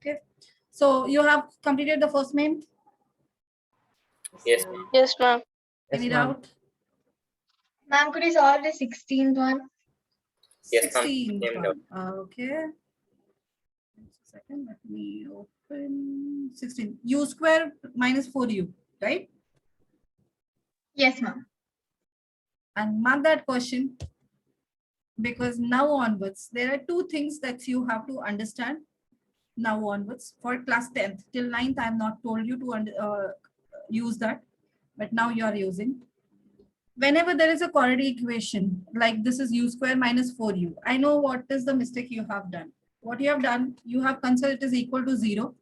Okay. So you have completed the first main? Yes, ma'am. Yes, ma'am. Any Yes, ma'am. doubt? Ma'am, could you solve the 16th one? Yes, ma'am. 16th Same doubt. one. Okay. Just a second, let me open 16. U square minus 4u, right? Yes, ma'am. And mark that question, because now onwards, there are two things that you have to understand now onwards. For class 10th, till 9th, I have not told you to use that, but now you are using. Whenever there is a quadratic equation, like this is u square minus 4u, I know what is the mistake you have done. What you have done, you have considered it is equal to 0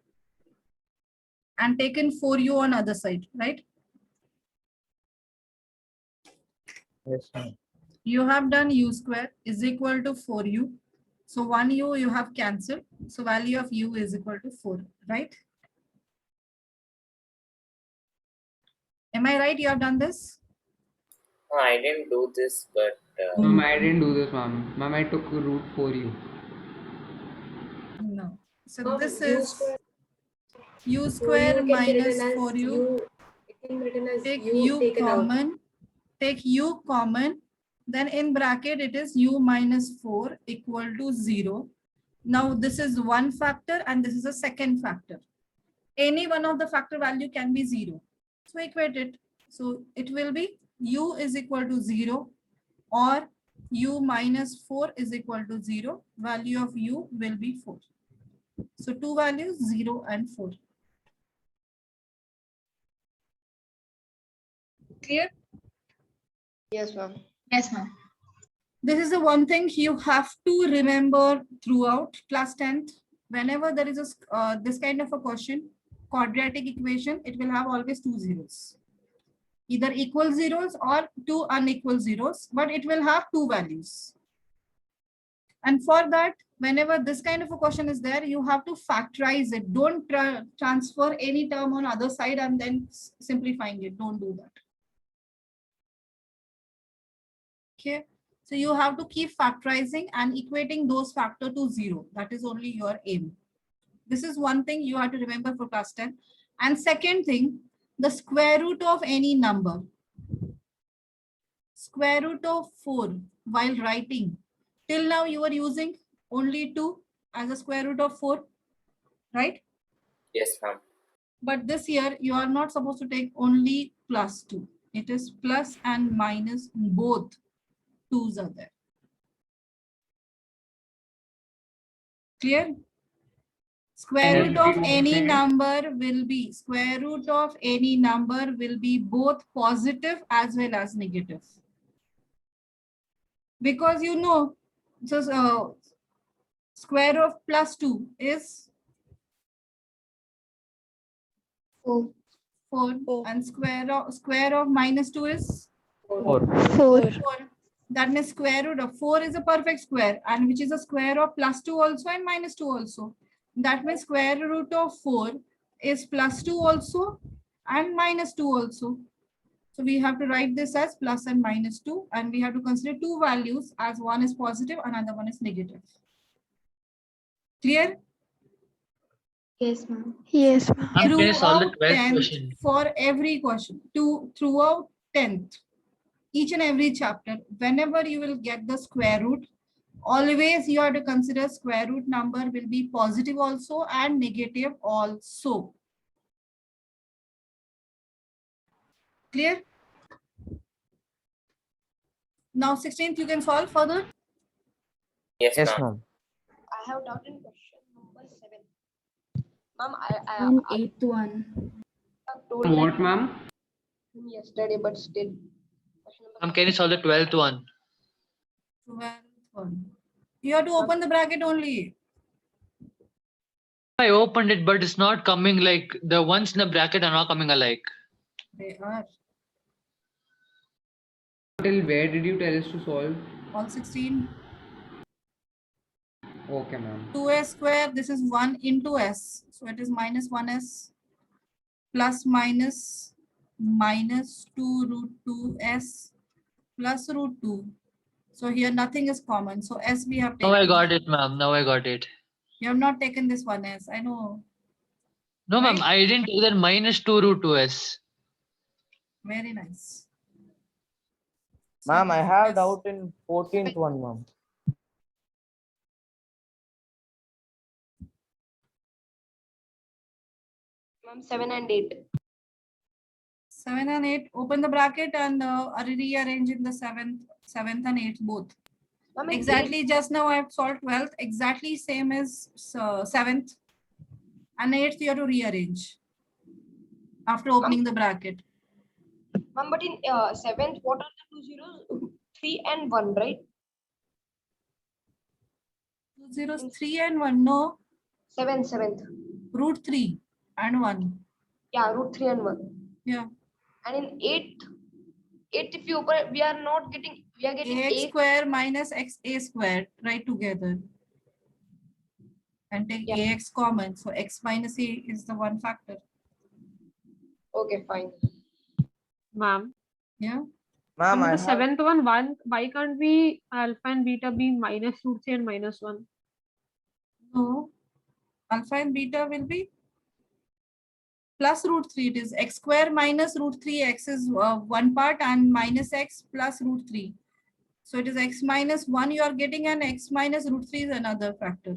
and taken 4u on other side, right? Yes, ma'am. You have done u square is equal to 4u. So 1u you have cancelled. So value of u is equal to 4, right? Am I right? You have done this? No, I didn't do this, but Ma'am, I didn't do this, ma'am. Ma'am, I took root for you. No. So this is u square minus 4u. Take u common. Take u common. Then in bracket it is u minus 4 equal to 0. Now this is one factor and this is a second factor. Any one of the factor value can be 0. So equate it. So it will be u is equal to 0 or u minus 4 is equal to 0. Value of u will be 4. So two values, 0 and 4. Clear? Yes, ma'am. Yes, ma'am. This is the one thing you have to remember throughout class 10th. Whenever there is a this kind of a question, quadratic equation, it will have always two zeros. Either equal zeros or two unequal zeros, but it will have two values. And for that, whenever this kind of a question is there, you have to factorize it. Don't transfer any term on other side and then simplifying it. Don't do that. Okay. So you have to keep factorizing and equating those factor to 0. That is only your aim. This is one thing you have to remember for class 10. And second thing, the square root of any number. Square root of 4 while writing. Till now you are using only 2 as a square root of 4, right? yes, ma'am. But this year you are not supposed to take only plus 2. It is plus and minus, both 2's are there. Clear? Square root of any number will be both positive as well as negative. Because you know, so square of plus 2 is 4. 4 and square of minus 2 is 4. 4. That means square root of 4 is a perfect square, and which is a square of plus 2 also and minus 2 also. That means square root of 4 is plus 2 also and minus 2 also. So we have to write this as plus and minus 2, and we have to consider two values, as one is positive, another one is negative. Clear? Yes, ma'am. Yes, ma'am. Ma'am, can you solve the Throughout 12th 10th, question? for every question, throughout 10th, each and every chapter, whenever you will get the square root, always you have to consider square root number will be positive also and negative also. Clear? Now 16th you can solve further. Yes, Yes, ma'am. ma'am. I have doubt in question number 7. Ma'am, I And 8th one. have told What, that ma'am? yesterday, but still. Question number Ma'am, can you solve the 12th one? 12th one. You have to open the bracket only. I opened it, but it's not coming, like the ones in the bracket are not coming alike. They are Till where did you tell us to solve? all 16. Okay, ma'am. 2s square, this is 1 into s. So it is minus 1s plus minus 2 root 2s plus root 2. So here nothing is common. So s we have Now I taken. got it, ma'am. Now I got it. You have not taken this one as I know. No, ma'am, Right. I didn't take that minus 2 root 2s. Very nice. Ma'am, I So, have yes. doubt in 14th one, ma'am. Ma'am, 7 and 8. 7 and 8. Open the bracket and rearrange in the seventh and eighth both. Ma'am, in Exactly. Just now I have solved 12th. Exactly same as 7th and 8th. You have to rearrange after opening the bracket. Ma'am, but in 7th, what are the two zeros? 3 and 1, right? 2 zeros, 3 and 1. No, 7th. root 3 and 1. Yeah, root 3 and 1. Yeah. And in 8th, if you open it, we are getting Ax 8. square minus xa square. Write together. And take Yeah. ax common. So x minus a is the one factor. Okay, fine. Ma'am, Yeah. Ma'am, in I the have seventh one, why can't we alpha and beta be minus root 3 and minus 1? No. Alpha and beta will be plus root 3. It is x square minus root 3. X is one part and minus x plus root 3. So it is x minus 1 you are getting and x minus root 3 is another factor.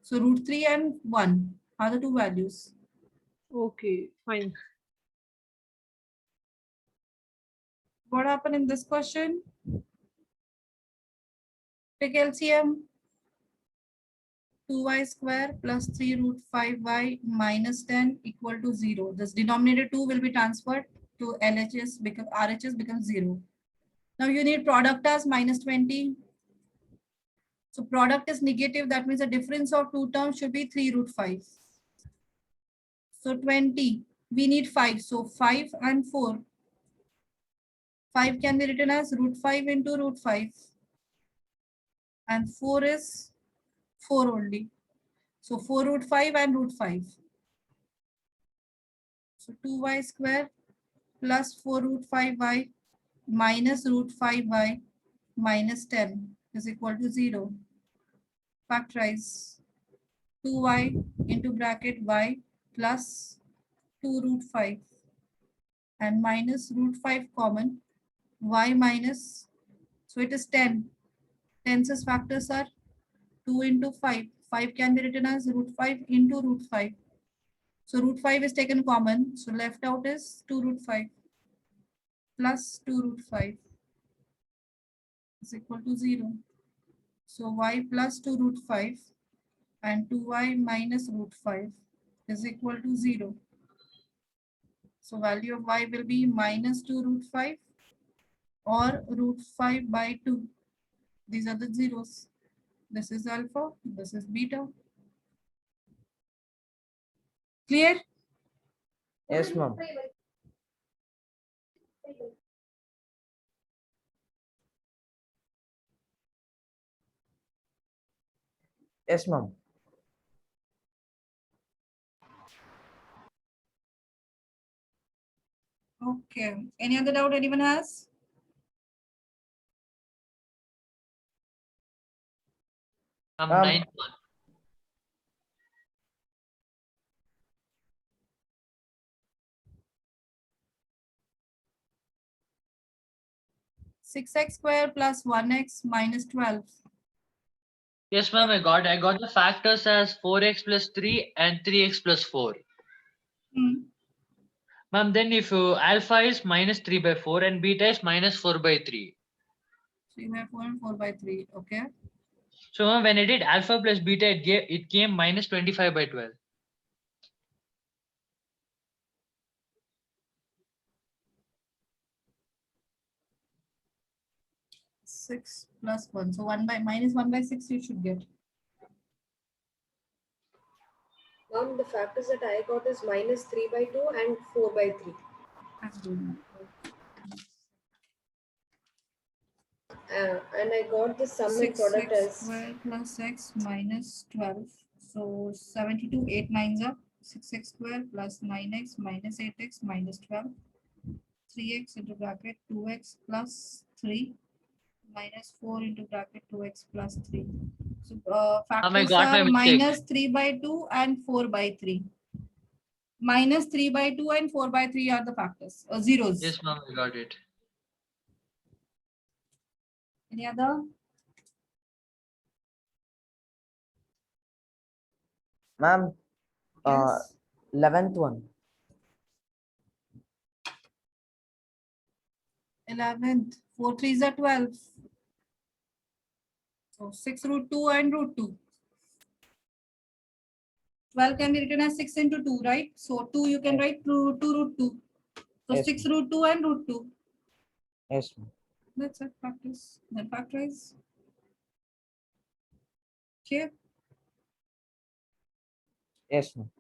So root 3 and 1 are the two values. Okay, fine. What happened in this question? Take LCM. 2y square plus 3 root 5y minus 10 equal to 0. This denominator 2 will be transferred to LHS because RHS becomes 0. Now you need product as minus 20. So product is negative. That means the difference of two terms should be 3 root 5. So 20. We need 5. So 5 and 4. 5 can be written as root 5 into root 5. And 4 is 4 only. So 4 root 5 and root 5. So 2y square plus 4 root 5y minus root 5y minus 10 is equal to 0. Factorize 2y into bracket y plus 2 root 5 and minus root 5 common y minus, so it is 10. 10's factors are 2 into 5. 5 can be written as root 5 into root 5. So root 5 is taken common. So left out is 2 root 5 plus 2 root 5 is equal to 0. So y plus 2 root 5 and 2y minus root 5 is equal to 0. So value of y will be minus 2 root 5 or root 5 by 2. These are the zeros. This is alpha, this is beta. Clear? yes, ma'am. Yes, ma'am. Okay. Any other doubt anyone has? Ma'am, Ninth one. 6x square plus 1x minus 12. Yes, ma'am, I got the factors as 4x plus 3 and 3x plus 4. Ma'am, then if alpha is minus 3 by 4 and beta is minus 4 by 3. 3 by 4 and 4 by 3. Okay. So ma'am, when I did alpha plus beta, it came minus 25 by 12. 6 plus 1. So 1 by minus 1 by 6 you should get. Mom, the factors that I got is minus 3 by 2 and 4 by 3. And I got the sum and product 6x as square plus x minus 12. So 72, 8 9s are 6x square plus 9x minus 8x minus 12. 3x into bracket 2x plus 3 minus 4 into bracket 2x plus 3. So, I factors got my are mistake. minus 3 by 2 and 4 by 3. Minus 3 by 2 and 4 by 3 are the factors, zeros. Yes, ma'am, I got it. Any other? Ma'am, Yes. 11th one. 11th. 4 3s are 12. So 6 root 2 and root 2. 12 can be written as 6 into 2, right? So 2 you can write 2 root 2. So Yes, 6 root 2 and root 2. Yes, ma'am. That's it, practice. Then factorize. Okay. Yes, ma'am.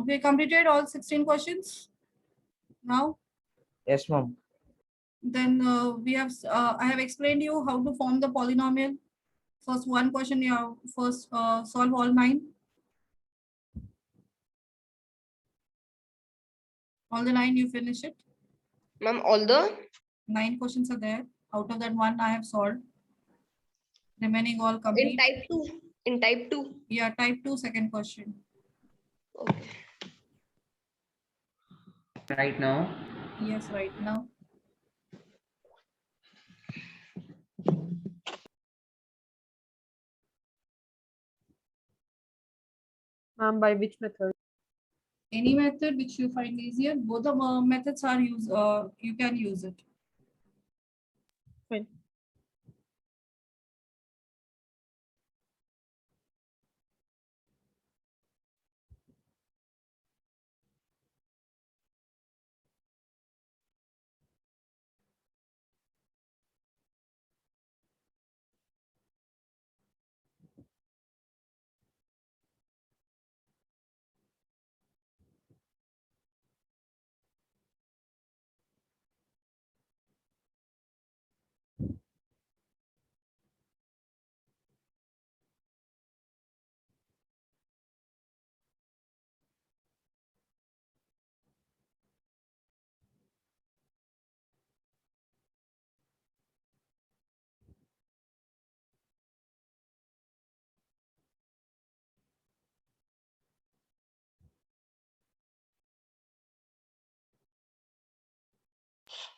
Okay, completed all 16 questions. Now, Yes, ma'am. then I have explained you how to form the polynomial. First one question you have first solve all 9. All the 9 you finish it. Ma'am, all the 9 questions are there. Out of that, 1 I have solved. Remaining all in complete. type 2. In type 2. Yeah, type 2 second question. Okay. Right now. Yes, right now. Ma'am, by which method? Any method which you find easier, both the methods are used. You can use it. Fine.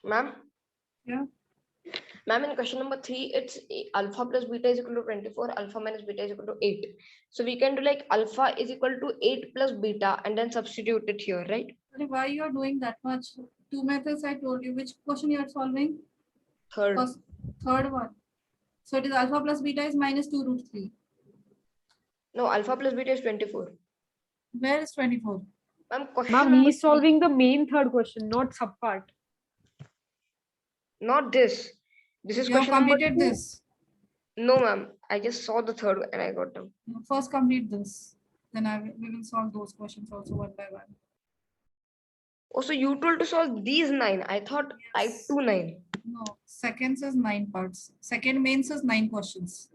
Ma'am? Yeah. Ma'am, in question number 3, it's alpha plus beta is equal to 24, alpha minus beta is equal to 8. So we can do like alpha is equal to 8 plus beta and then substitute it here, right? Why you are doing that much? 2 methods I told you. Which question you are solving? Third. First, third one. So it is alpha plus beta is minus 2 root 3. No, alpha plus beta is 24. Where is 24? Ma'am, question Ma'am, number he is solving the main third question, not subpart. not this. This is You have question number completed 2. this. No, ma'am. I just saw the third and I got them. First complete this. Then we will solve those questions also one by one. Also, you told to solve these 9. I thought type Yes. 2 9. No, seconds is 9 parts. Second mains is 9 questions.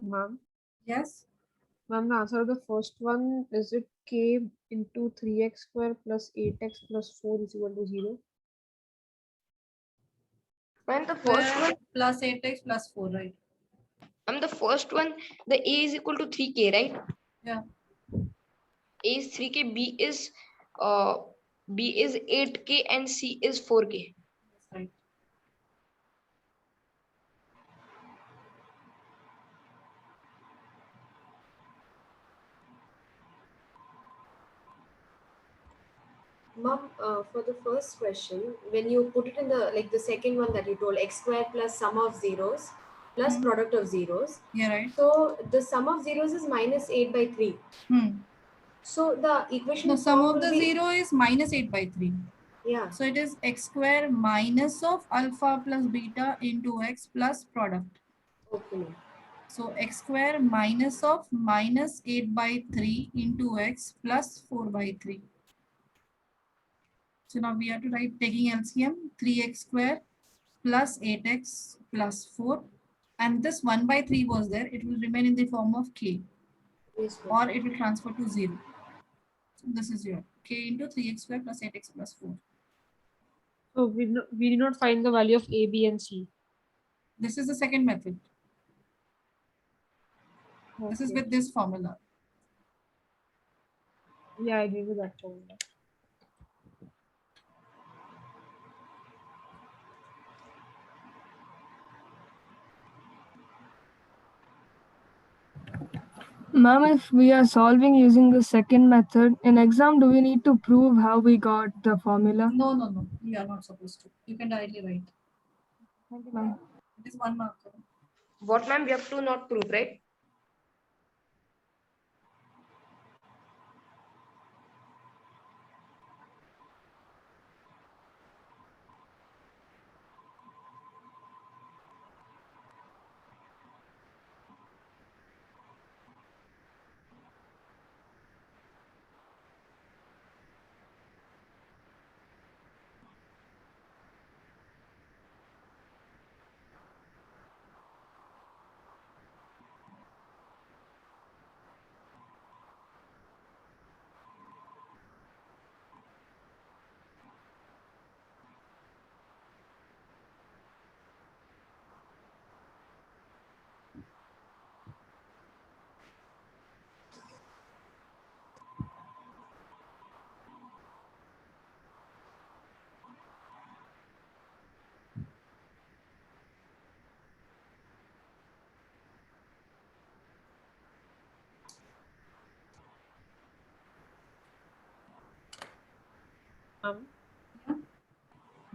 Ma'am, Yes. Ma'am, the answer of the first one is it k into 3x square plus 8x plus 4 is equal to 0. And the first one, Plus 8x plus 4, right? the first one, the A is equal to 3k, right? Yeah. A is 3k, uh B is 8k, and C is 4k. That's right. Mom, for the first question, when you put it in the like the second one that you told, x square plus sum of zeros plus Hmm. product of zeros. Yeah, right. So the sum of zeros is minus 8 by 3. So the equation The sum form of will the be, 0 is minus 8 by 3. yeah. So it is x square minus of alpha plus beta into x plus product. Okay, ma'am. So x square minus of minus 8 by 3 into x plus 4 by 3. So now we have to write taking LCM 3x square plus 8x plus 4. And this 1 by 3 was there. It will remain in the form of k, Yes, ma'am. or it will transfer to 0. So this is your k into 3x square plus 8x plus 4. So we did not find the value of A, B, and C. This is the second method. This is Okay. with this formula. Yeah, I agree with that formula. Ma'am, if we are solving using the second method, in exam, do we need to prove how we got the formula? No, no, no. You are not supposed to. You can directly write. Thank you, ma'am. It is 1 mark. What, ma'am? We have to not prove, right?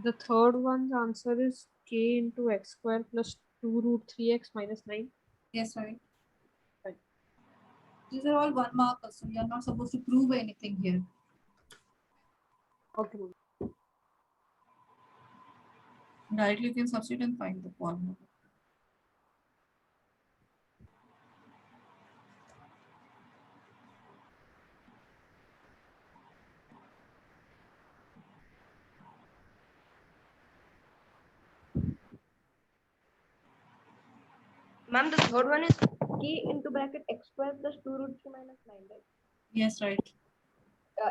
The third one's answer is k into x square plus 2 root 3x minus 9. Yes, right. Right. These are all 1 mark, so you are not supposed to prove anything here. Okay. Directly you can substitute and find the formula. Ma'am, the third one is k into bracket x square plus 2 root 3 minus 9, right? Yes, right.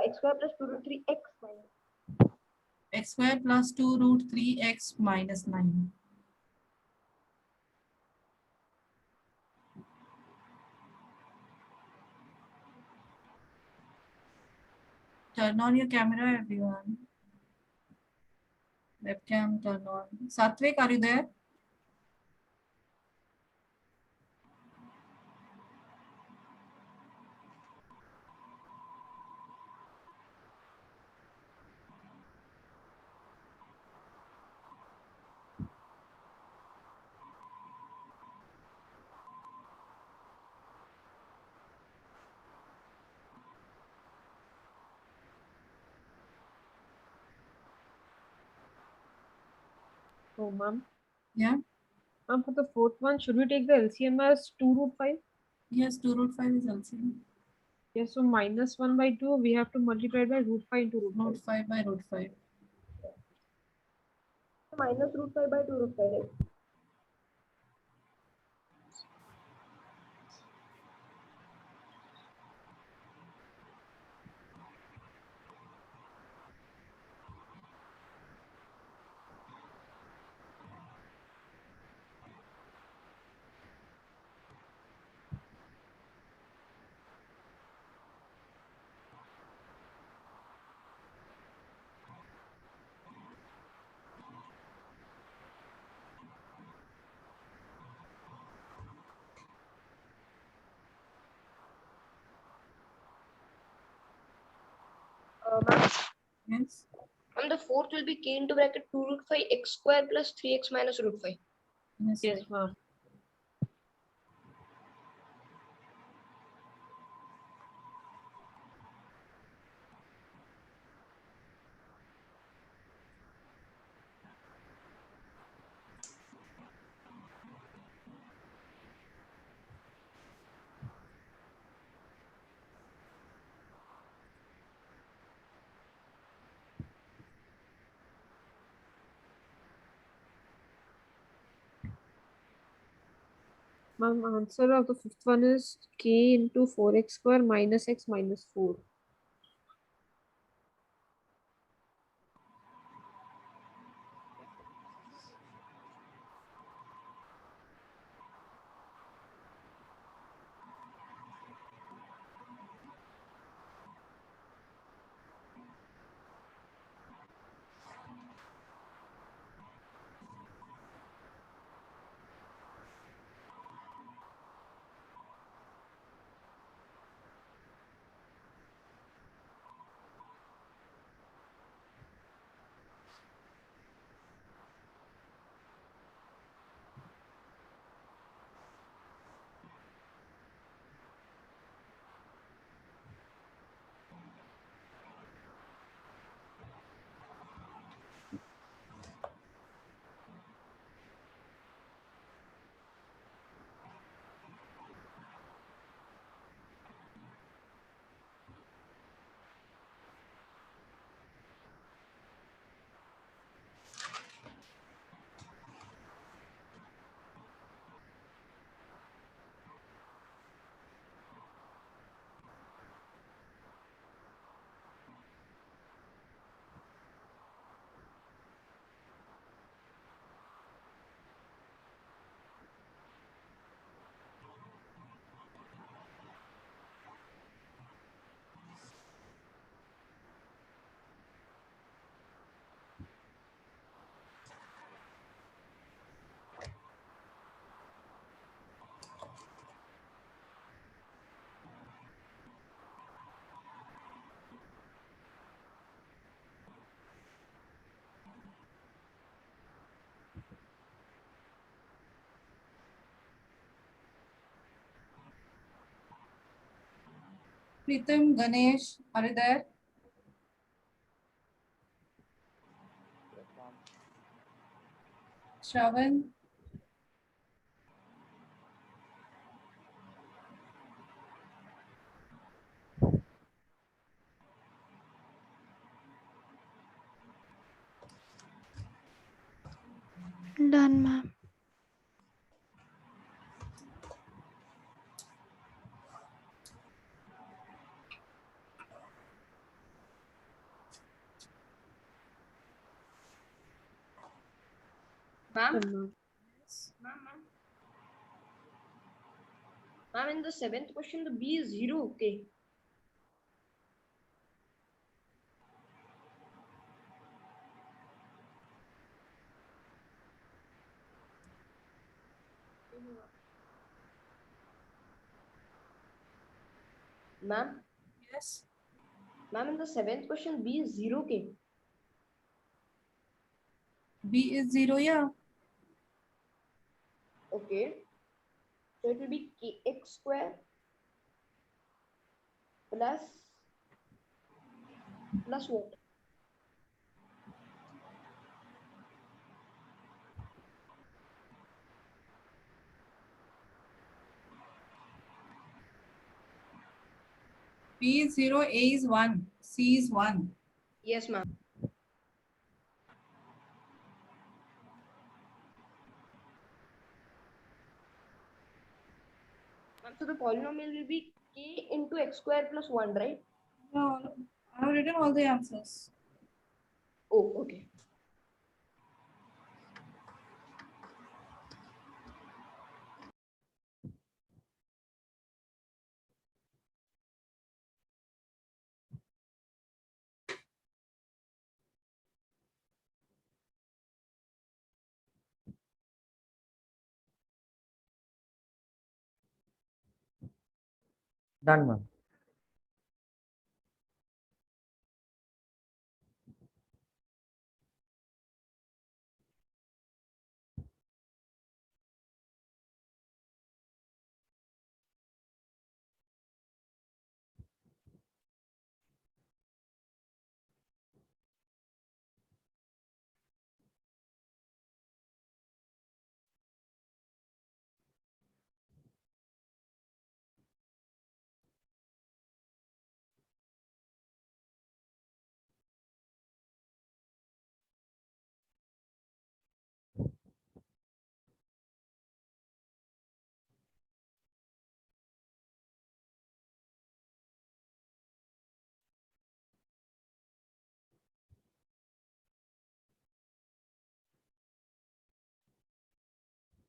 X square plus 2 root 3 x minus. X square plus 2 root 3x minus 9. Turn on your camera, everyone. Webcam, turn on. Satvik, are you there? So, ma'am. Yeah. Ma'am, for the fourth one, should we take the LCM as 2 root 5? Yes, 2 root 5 is LCM. Yes, so minus 1 by 2, we have to multiply it by root 5 into root 5. Root 5 by root 5. Minus root 5 by 2 root 5, right? Ma'am, Yes. and the fourth will be k into bracket 2 root 5 x square plus 3x minus root 5. Yes. Yes, ma'am. Ma'am, answer of the fifth one is k into 4x square minus x minus 4. Pritam, Ganesh, are you there? Shravan, Done, ma'am. Ma'am, Done, ma'am. ma'am, in the seventh question, the b is 0. Okay. Ma'am, yes. ma'am, in the seventh question, b is 0. Okay. B is 0, yeah. Okay. So it will be kx square plus what? B is 0, A is 1, C is 1. Yes, ma'am. Ma'am, so the polynomial will be k into x square plus 1, right? No, I have written all the answers. Oh, okay. Done, ma'am.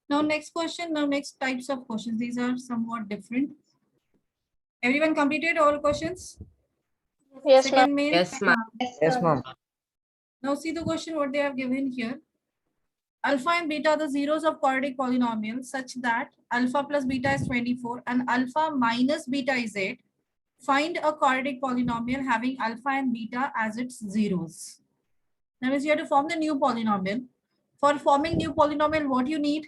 Now next question, now next types of questions. These are somewhat different. Everyone completed all questions? Yes, ma'am. Second main. Yes, ma'am. Yes, ma'am. Now see the question what they have given here. Alpha and beta are the zeros of quadratic polynomials such that alpha plus beta is 24 and alpha minus beta is 8. Find a quadratic polynomial having alpha and beta as its zeros. That means you have to form the new polynomial. For forming new polynomial, what you need?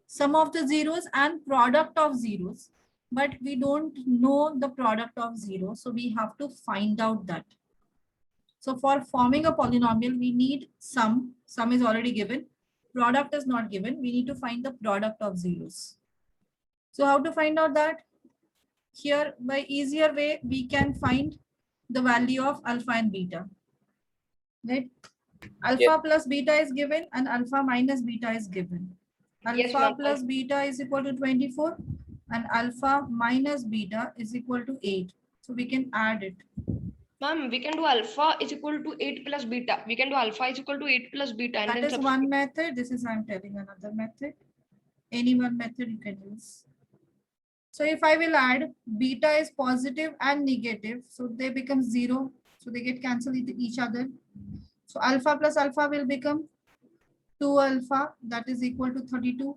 Sum of the zeros and product of zeros. But we don't know the product of zeros, so we have to find out that. So for forming a polynomial, we need sum. Sum is already given. Product is not given. We need to find the product of zeros. So how to find out that? Here, by easier way, we can find the value of alpha and beta. Right? Alpha Yes. plus beta is given and alpha minus beta is given. Yes, Alpha ma'am. plus beta is equal to 24 and alpha minus beta is equal to 8. So we can add it. Ma'am, we can do alpha is equal to 8 plus beta. We can do alpha is equal to 8 plus beta. And That then is one method. This is I'm telling another method. Any one method you can use. So if I will add beta is positive and negative, so they become 0. So they get cancelled with each other. So alpha plus alpha will become 2 alpha, that is equal to 32.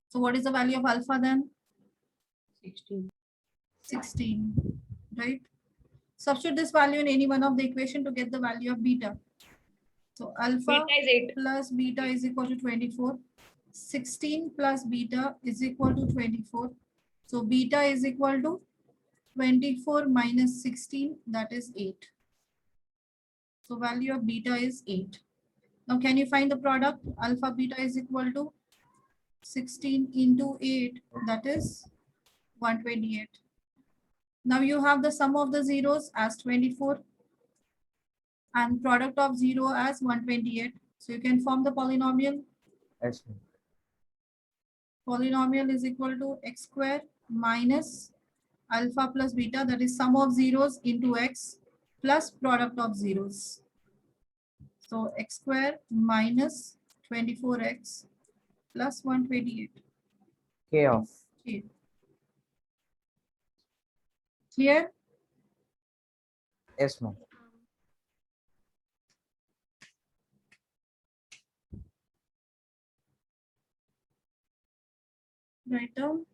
So what is the value of alpha then? 16. 16, right? Substitute this value in any one of the equation to get the value of beta. So alpha beta is 8. plus beta is equal to 24. 16 plus beta is equal to 24. So beta is equal to 24 minus 16, that is 8. So value of beta is 8. Now can you find the product? Alpha beta is equal to 16 into 8, that is 128. Now you have the sum of the zeros as 24 and product of 0 as 128. So you can form the polynomial. Yes, ma'am. Polynomial is equal to x square minus alpha plus beta, that is sum of zeros into x plus product of zeros. So x square minus 24x plus 128. K of. Okay. Clear? Yes, ma'am. Write down.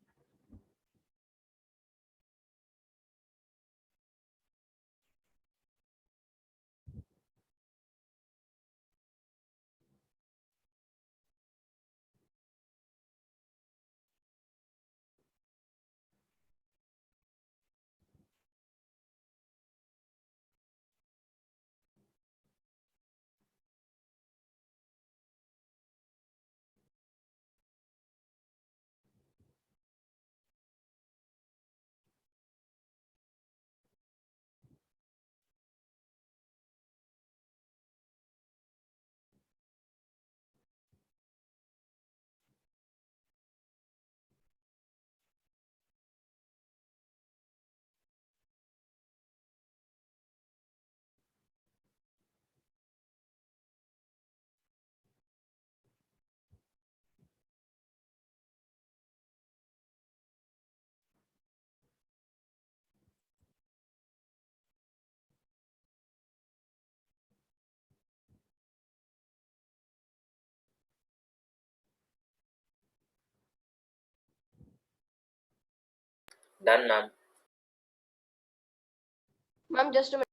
Done, ma'am. Ma'am, just a minute.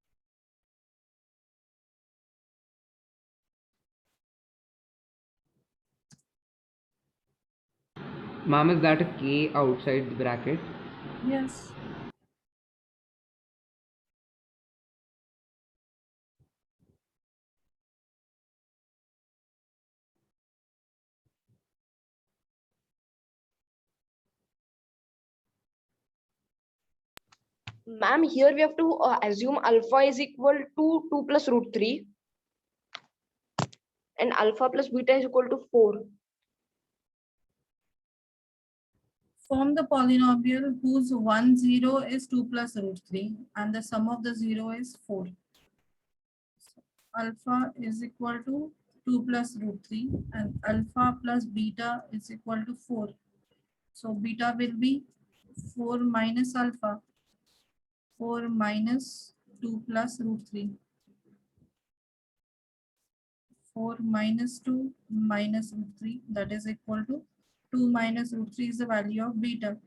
Ma'am, is that a K outside the bracket? Yes. Ma'am, here we have to assume alpha is equal to 2 plus root 3 and alpha plus beta is equal to 4. Form the polynomial whose 1, 0 is 2 plus root 3 and the sum of the 0 is 4. So alpha is equal to 2 plus root 3, and alpha plus beta is equal to 4. So beta will be 4 minus alpha, 4 minus 2 plus root 3. 4 minus 2 minus root 3, that is equal to 2 minus root 3 is the value of beta.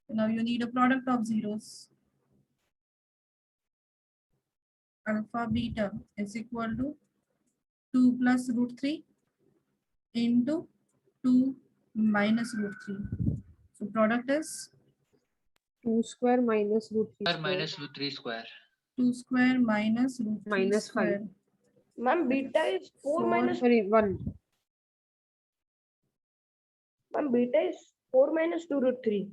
Now you need a product of zeros. Alpha beta is equal to 2 plus root 3 into 2 minus root 3. So product is 2 square minus root 3 Square square minus root 3 square. 2 square minus root 3 minus 5. square. Ma'am, beta is 4 4 minus. Sorry, 1. Ma'am, beta is 4 minus 2 root 3.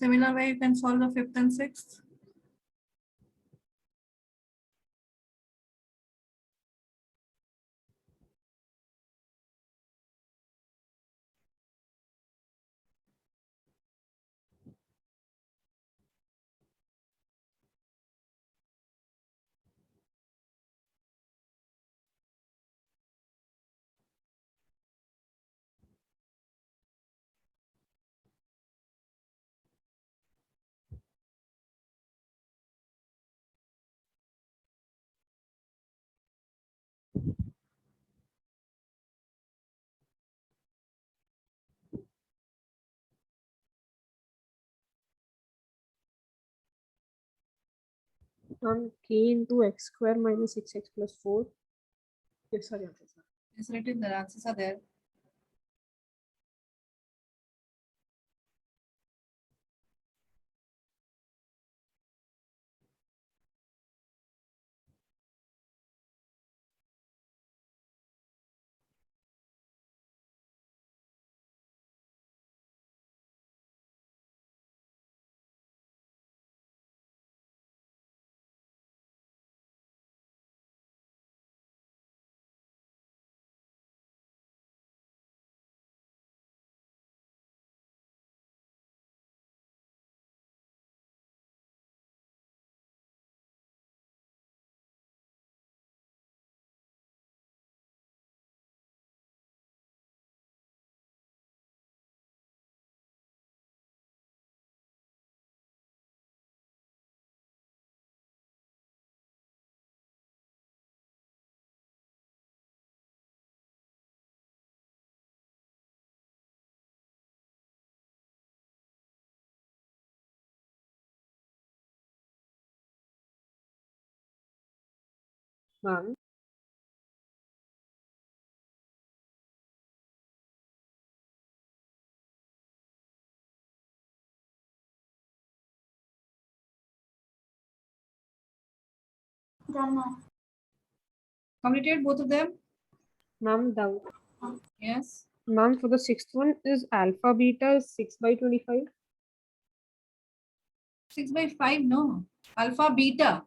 Similar way you can solve the fifth and sixth. K into x square minus 6x plus 4. Yes, sorry, answer, sir. It's written, the answers are there. Ma'am, Completed both of them? ma'am, doubt. Yes. Ma'am, for the sixth one is alpha beta is 6 by 25. 6 by 5, no. Alpha beta.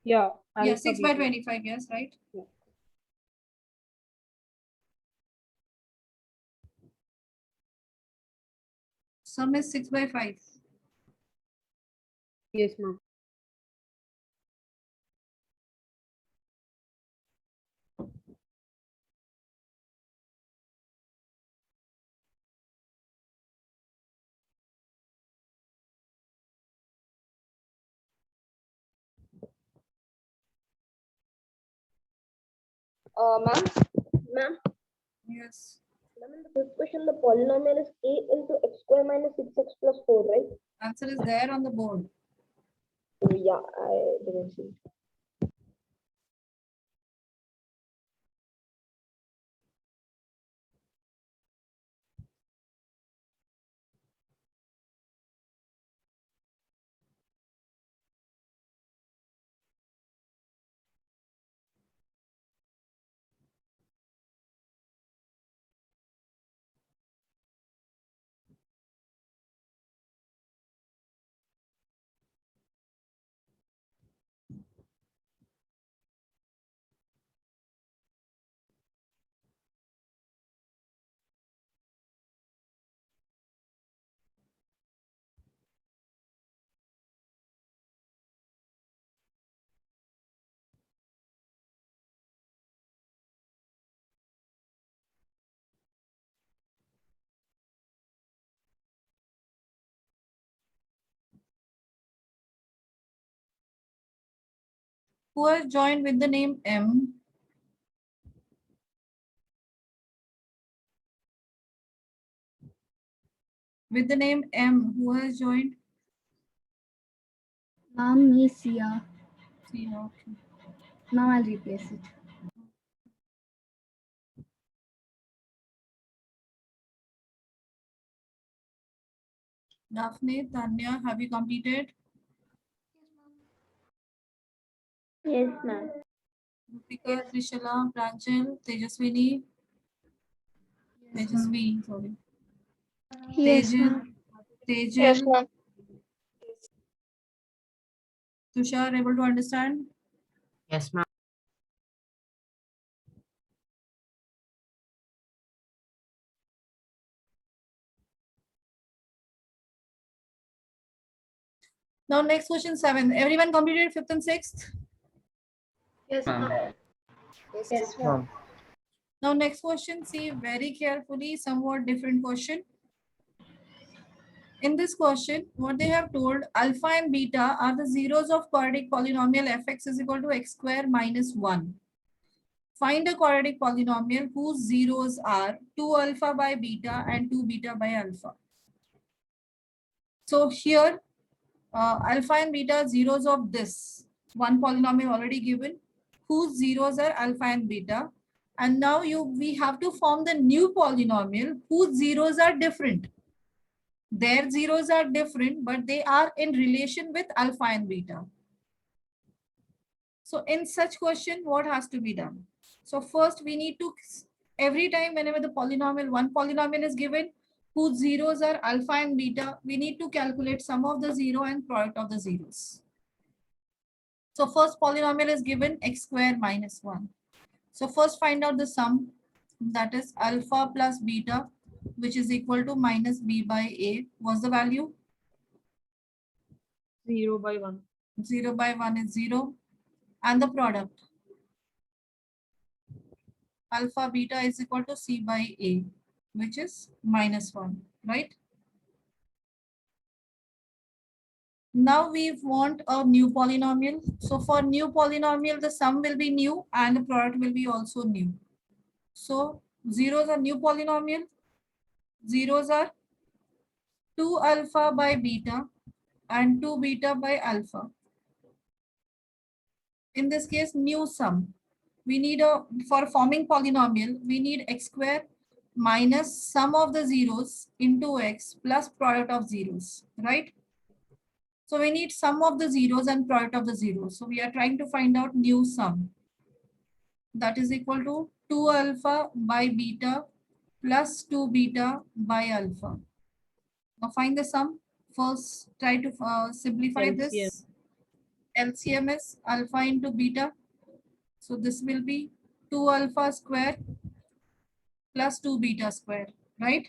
Yeah, Yeah, alpha 6 by beta. 25, yes, right? Yeah. Sum is 6 by 5. Yes, ma'am. Ma'am, Yes. ma'am, in the fifth question, the polynomial is a into x square minus 6x plus 4, right? Answer is there on the board. Oh, yeah, I didn't see. Who has joined with the name M? With the name M, who has joined? Ma'am, me Sia. See, okay. Now I'll replace it. Daphne, Tanya, have you completed? Yes, ma'am. Deepika, Trishala, Pranjal, Tejaswini. Tejasvi, sorry. Yes, Tejal, ma'am. Tejal, Tushar, able to understand? Yes, ma'am. Now next question 7. Everyone completed 5th and 6th? Yes, Ma'am. ma'am. Yes, ma'am. Now next question, see very carefully, somewhat different question. In this question, what they have told, alpha and beta are the zeros of quadratic polynomial fx is equal to x square minus 1. Find a quadratic polynomial whose zeros are 2 alpha by beta and 2 beta by alpha. So here, alpha and beta are zeros of this. One polynomial already given, whose zeros are alpha and beta. And now we have to form the new polynomial whose zeros are different. Their zeros are different, but they are in relation with alpha and beta. So in such question, what has to be done? So first we need to, every time whenever the polynomial, one polynomial is given, whose zeros are alpha and beta, we need to calculate sum of the zero and product of the zeros. So first polynomial is given x square minus 1. So first find out the sum, that is alpha plus beta, which is equal to minus b by a. What's the value? 0 by 1. 0 by 1 is 0. And the product, alpha beta is equal to c by a, which is minus 1, right? Now we want a new polynomial. So for new polynomial, the sum will be new and the product will be also new. So zeros are new polynomial. Zeros are 2 alpha by beta and 2 beta by alpha. In this case, new sum. We need for forming polynomial, we need x square minus sum of the zeros into x plus product of zeros, right? So we need sum of the zeros and product of the zeros. So we are trying to find out new sum. That is equal to 2 alpha by beta plus 2 beta by alpha. Now find the sum. First, try to simplify LCM. this. LCM is alpha into beta. So this will be 2 alpha square plus 2 beta square, right?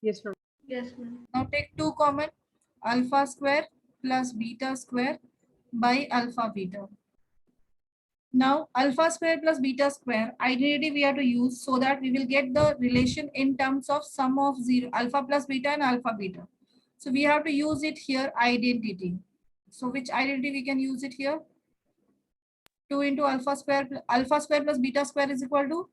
Yes, ma'am. Yes, ma'am. Now take 2 common, alpha square plus beta square by alpha beta. Now alpha square plus beta square identity we have to use so that we will get the relation in terms of sum of zero, alpha plus beta and alpha beta. So we have to use it here, identity. So which identity we can use it here? 2 into alpha square plus beta square is equal to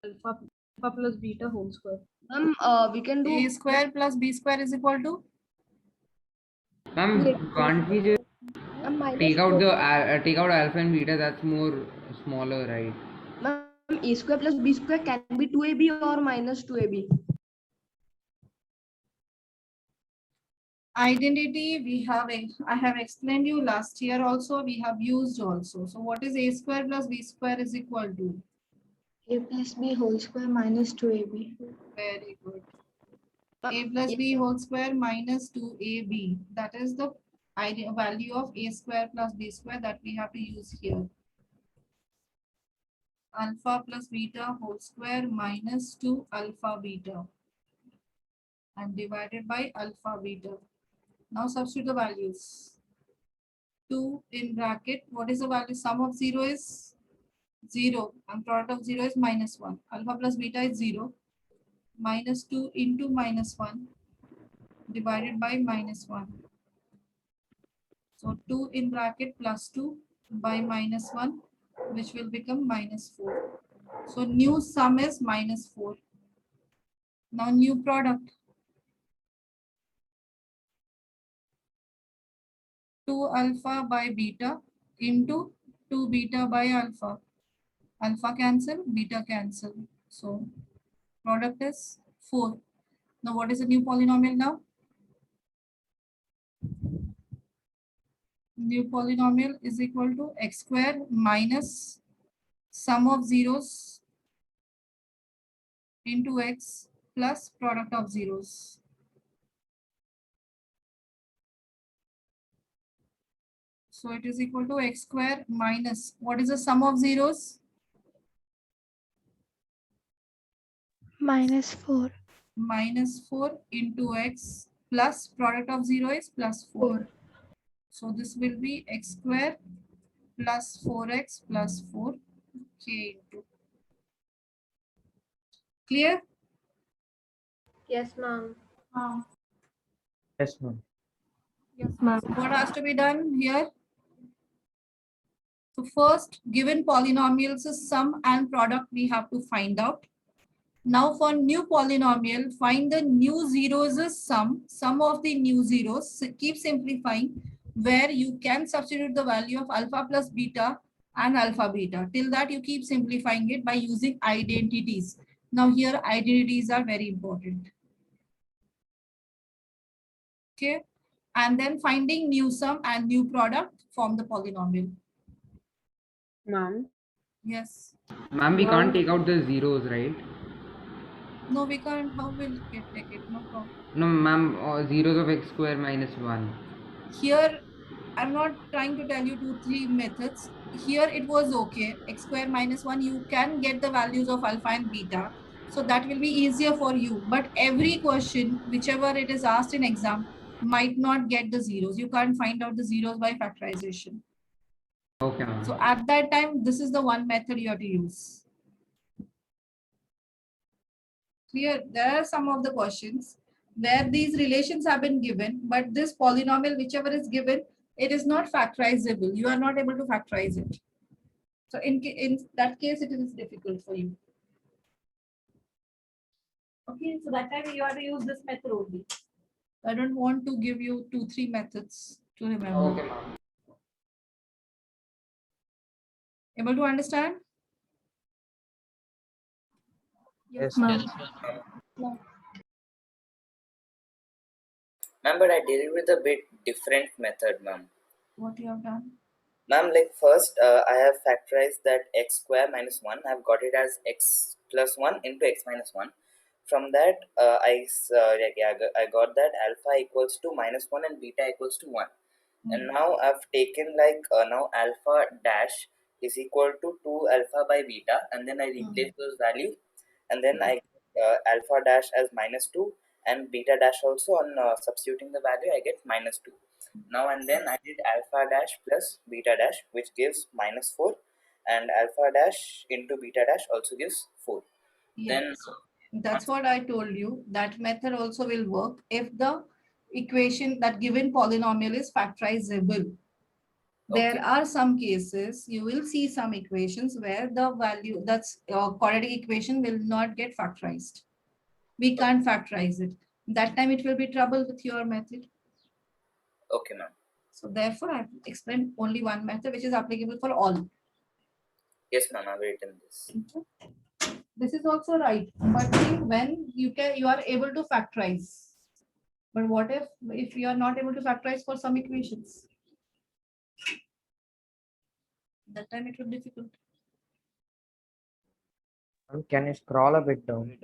alpha plus beta whole square. Ma'am, we can do a square plus b square is equal to Ma'am, can't we just minus take out 4. the take out alpha and beta? That's more smaller, right? Ma'am, a square plus b square can be 2ab or minus 2ab. identity. I have explained you last year also, we have used also. So what is a square plus b square is equal to? A plus b whole square minus 2ab. Very good. A plus b whole square minus 2ab. That is the value of a square plus b square that we have to use here. Alpha plus beta whole square minus 2 alpha beta and divided by alpha beta. Now substitute the values. 2 in bracket. What is the value? Sum of 0 is 0 and product of 0 is minus 1. Alpha plus beta is 0. Minus 2 into minus 1 divided by minus 1. So 2 in bracket plus 2 by minus 1, which will become minus 4. So new sum is minus 4. Now new product. 2 alpha by beta into 2 beta by alpha. Alpha cancel, beta cancel. So product is 4. Now what is the new polynomial now? New polynomial is equal to x square minus sum of zeros into x plus product of zeros. So it is equal to x square minus, what is the sum of zeros? Minus 4. Minus 4 into x plus product of 0 is plus 4. So this will be x square plus 4x plus 4 k into. Clear? Yes, ma'am. Yes, ma'am. Yes, ma'am. What has to be done here? So first, given polynomials sum and product we have to find out. Now for new polynomial, find the new zeros sum of the new zeros. So keep simplifying, where you can substitute the value of alpha plus beta and alpha beta. Till that you keep simplifying it by using identities. Now here identities are very important. Okay, and then finding new sum and new product form the polynomial. Ma'am, Yes. Ma'am, we can't take out the zeros, right? No, we can't. How will we take it? No problem. No, ma'am, zeros of x square minus 1. Here, I'm not trying to tell you 2-3 methods. Here it was okay. X square minus 1, you can get the values of alpha and beta. So that will be easier for you. But every question, whichever it is asked in exam, might not get the zeros. You can't find out the zeros by factorization. Okay, ma'am. So at that time, this is the one method you have to use. Clear? There are some of the questions where these relations have been given, but this polynomial, whichever is given, it is not factorizable. You are not able to factorize it. So in that case, it is difficult for you. Okay, so that time you have to use this method only. I don't want to give you 2-3 methods to remember. Okay, ma'am. Able to understand? Yes, ma'am. Yes, ma'am. Ma'am, but I did it with a bit different method, ma'am. What you have done? Ma'am, like first, I have factorized that x square minus 1. I've got it as x plus 1 into x minus 1. From that, I got that alpha equals to minus 1 and beta equals to 1. And now I've taken like now alpha dash is equal to 2 alpha by beta, and then I replace those values, and then I alpha dash as minus 2 and beta dash also. On substituting the value, I get minus 2. Now and then I did alpha dash plus beta dash, which gives minus 4, and alpha dash into beta dash also gives 4. Then That's what I told you. That method also will work if the equation, that given polynomial is factorizable. There Okay. are some cases, you will see some equations where the value, that's quadratic equation will not get factorized. We can't factorize it. That time it will be trouble with your method. Okay, ma'am. So therefore, I've explained only one method which is applicable for all. Yes, ma'am. I've written this. This is also right, but see, when you are able to factorize. But what if you are not able to factorize for some equations? That time it will be difficult. Can you scroll a bit down?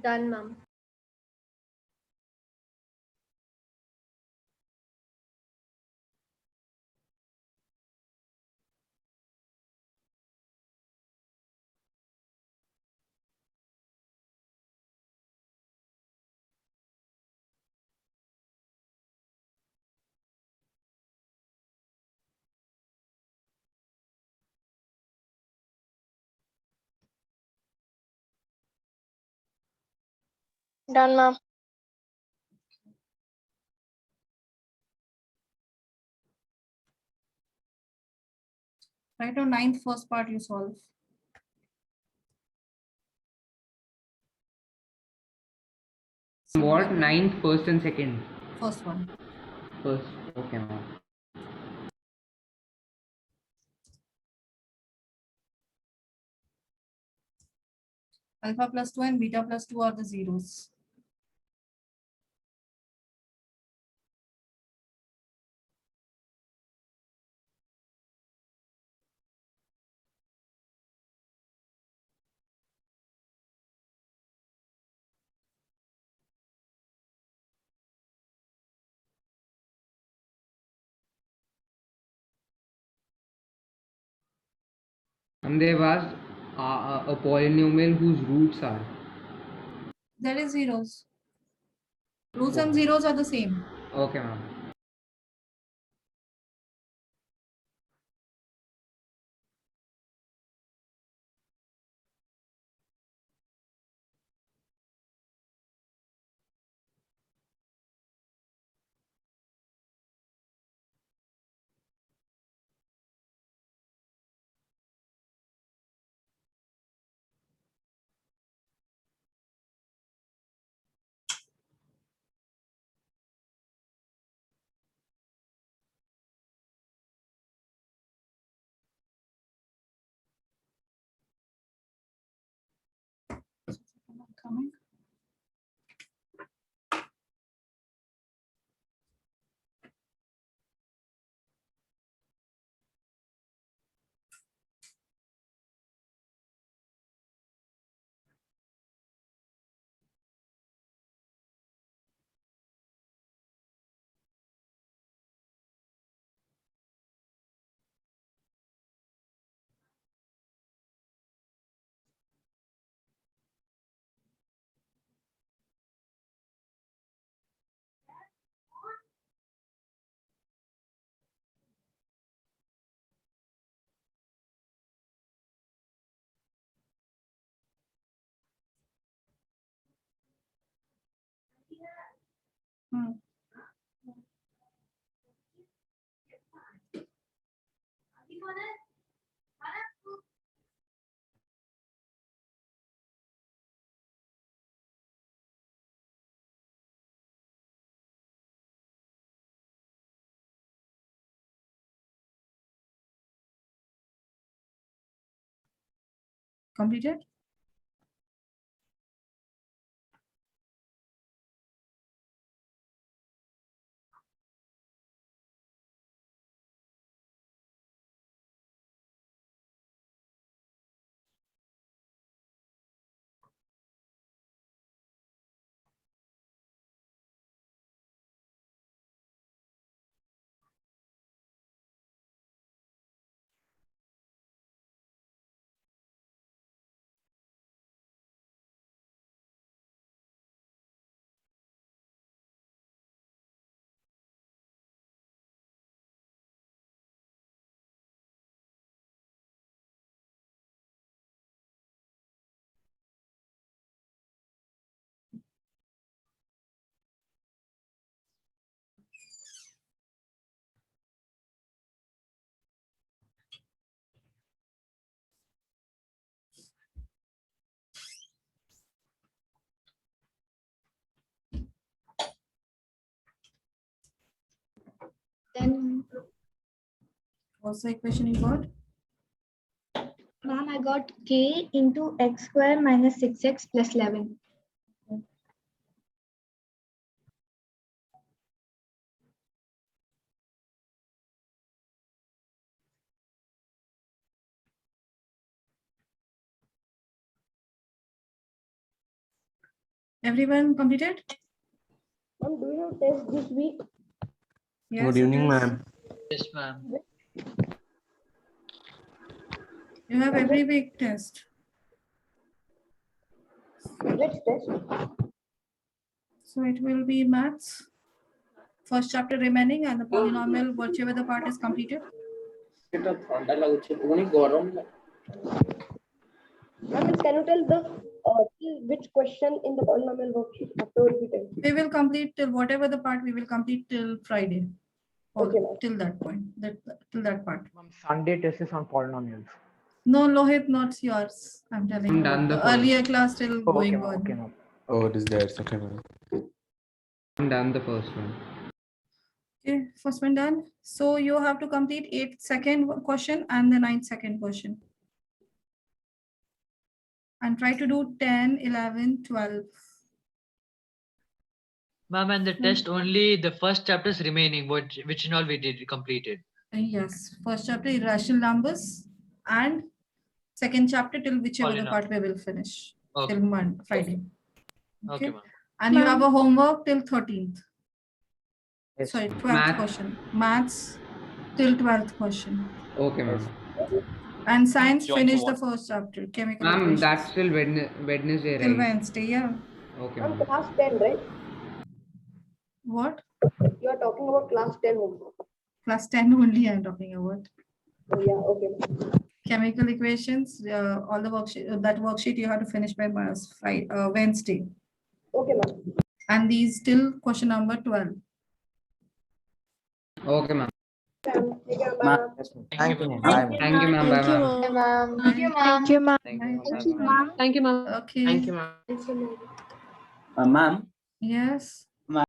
Done, ma'am. Done, ma'am. Right now, ninth first part you solve. What? Ninth, first and second? First one. First. Okay, ma'am. Alpha plus 2 and beta plus 2 are the zeros. And they've asked a polynomial whose roots are. There is zeros. Roots and zeros are the same. Okay, ma'am. Coming. Hmm. Completed? Then, What's the equation you got? ma'am, I got k into x square minus 6x plus 11. Everyone completed? Ma'am, do you have test this week? Yes, Good it evening, is. ma'am. Yes, ma'am. You have every week test. Which test? So it will be maths. First chapter remaining and the polynomial, whichever the part is completed. Ma'am, can you tell which question in the polynomial worksheet afterwards we tell? We will complete till whatever the part we will complete till Friday. All, Okay, ma'am. till that point, till that part. Sunday test is on polynomials. No, Lohit, not yours. I'm telling I'm you. done the The first. earlier class still Oh, going okay, ma'am. on. Okay, ma'am. Oh, it is there. It's okay, ma'am. I'm done the first one. Okay, first one done. So you have to complete 8 second question and the 9 second question. And try to do 10, 11, 12. Ma'am, and the test only the first chapter is remaining, which in all we did completed. Yes, first chapter irrational numbers and second chapter till whichever the Polynomial. part we will finish Okay. till Friday. Okay, Okay. ma'am. And you have a homework till 13th. Yes. Sorry, 12th Math. question. Maths till 12th question. Okay, ma'am. And science finish the first chapter. Chemical Ma'am, equations. that's till Wednesday, Till right? Wednesday, yeah. Okay, Ma'am, ma'am. class 10, right? What? You are talking about class 10 homework. Class 10 only I'm talking about. Oh, yeah, okay. Chemical equations, all the worksheet, that worksheet you have to finish by Friday, Wednesday. Okay, ma'am. And these till question number 12. Okay, ma'am. Take care, Ma'am. ma'am. Yes, ma'am. Thank you, ma'am. Thank Bye, Thank you, ma'am. Bye, ma'am. ma'am. Thank you, ma'am. Thank you, ma'am. Thank you, ma'am. Bye. Thank you, ma'am. Okay. Thank you, ma'am. Yes. Ma'am, Yes.